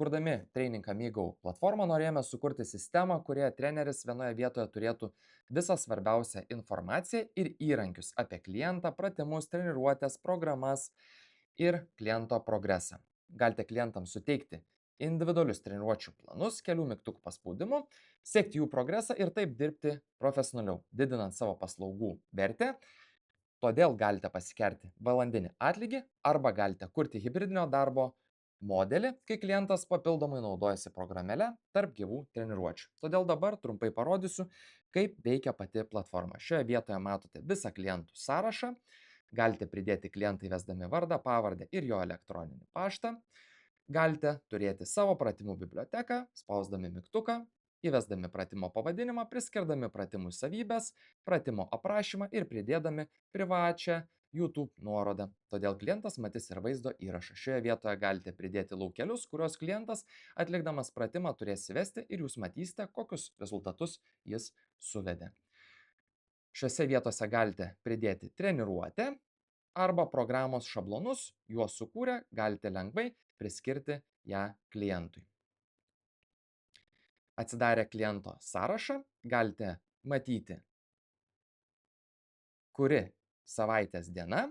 Kurdami Training Amigo platformą norėjome sukurti sistemą, kurioje treneris vienoje vietoje turėtų visą svarbiausią informaciją ir įrankius apie klientą, pratimus, treniruotės, programas ir kliento progresą. Galite klientams suteikti individualius treniruočių planus, kelių mygtukų paspaudimu, sekti jų progresą ir taip dirbti profesionaliau, didinant savo paslaugų vertę. Todėl galite pasikelti valandinį atlygį arba galite kurti hibridinio darbo modelį, kai klientas papildomai naudojasi programėle tarp gyvų treniruočių. Todėl dabar trumpai parodysiu, kaip veikia pati platforma. Šioje vietoje matote visą klientų sąrašą. Galite pridėti klientą įvesdami vardą, pavardę ir jo elektroninį paštą. Galite turėti savo pratimų biblioteką, spausdami mygtuką, įvesdami pratimo pavadinimą, priskirdami pratimų savybės, pratimo aprašymą ir pridėdami privačią YouTube nuorodą. Todėl klientas matys ir vaizdo įrašą. Šioje vietoje galite pridėti laukelius, kuriuos klientas atlikdamas pratimą turės įvesti ir jūs matysite, kokius rezultatus jis suvedė. Šiose vietose galite pridėti treniruotę arba programos šablonus, juos sukūrę galite lengvai priskirti ją klientui. Atsidarę kliento sąrašą galite matyti, kuri savaitės diena,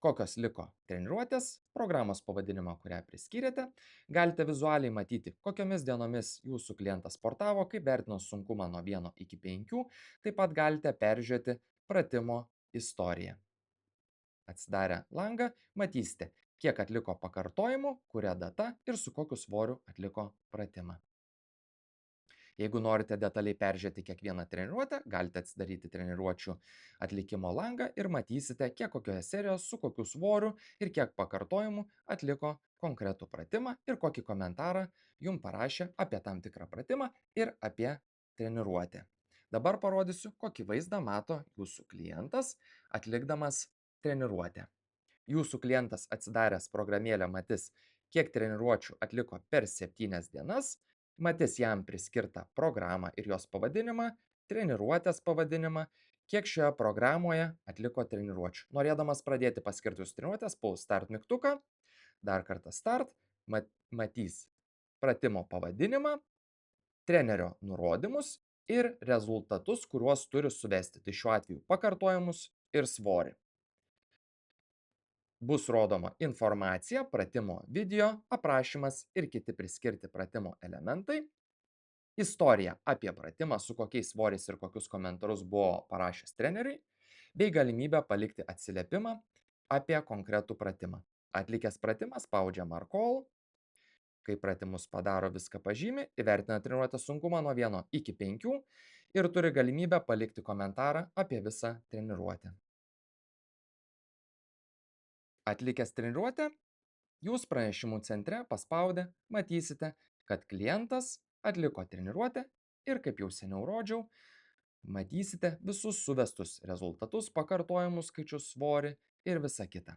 kokios liko treniruotės, programos pavadinimą, kurią priskyrėte. Galite vizualiai matyti, kokiomis dienomis jūsų klientas sportavo, kaip vertino sunkumą nuo 1 iki 5. Taip pat galite peržiūrėti pratimo istoriją. Atsidarę langą matysite, kiek atliko pakartojimų, kuria data ir su kokiu svoriu atliko pratimą. Jeigu norite detaliai peržiūrėti kiekvieną treniruotę, galite atsidaryti treniruočių atlikimo langą ir matysite, kiek kokioje serijoje, su kokiu svoriu ir kiek pakartojimų atliko konkretų pratimą ir kokį komentarą jums parašė apie tam tikrą pratimą ir apie treniruotę. Dabar parodysiu, kokį vaizdą mato jūsų klientas atlikdamas treniruotę. Jūsų klientas atsidaręs programėlę matys, kiek treniruočių atliko per 7 dienas, matys jam priskirtą programą ir jos pavadinimą, treniruotės pavadinimą, kiek šioje programoje atliko treniruočių. Norėdamas pradėti paskirtus treniruotės, spaus Start mygtuką, dar kartą Start, matys pratimo pavadinimą, trenerio nurodymus ir rezultatus, kuriuos turi suvesti. Tai šiuo atveju pakartojimus ir svorį. Bus rodoma informacija, pratimo video, aprašymas ir kiti priskirti pratimo elementai, istorija apie pratimą, su kokiais svoriais ir kokius komentarus buvo parašęs treneriui, bei galimybę palikti atsiliepimą apie konkretų pratimą. Atlikęs pratimą spaudžia Mark All, kai pratimus padaro viską pažymi, įvertina treniruotės sunkumą nuo 1 iki 5 ir turi galimybę palikti komentarą apie visą treniruotę. Atlikęs treniruotę, jūs pranešimų centre paspaudę matysite, kad klientas atliko treniruotę ir, kaip jau seniau rodžiau, matysite visus suvestus rezultatus, pakartojimus, skaičius, svorį ir visa kita.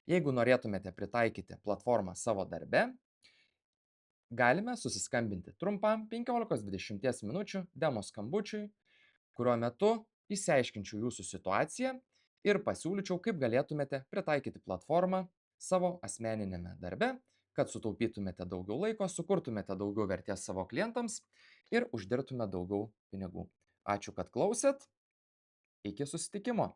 Jeigu norėtumėte pritaikyti platformą savo darbe, galime susiskambinti trumpam 15-20 minučių demo skambučiui, kurio metu išsiaiškinčiau jūsų situaciją ir pasiūlyčiau, kaip galėtumėte pritaikyti platformą savo asmeninėme darbe, kad sutaupytumėte daugiau laiko, sukurtumėte daugiau vertės savo klientams ir uždirbtumėte daugiau pinigų. Ačiū, kad klausėt. Iki susitikimo.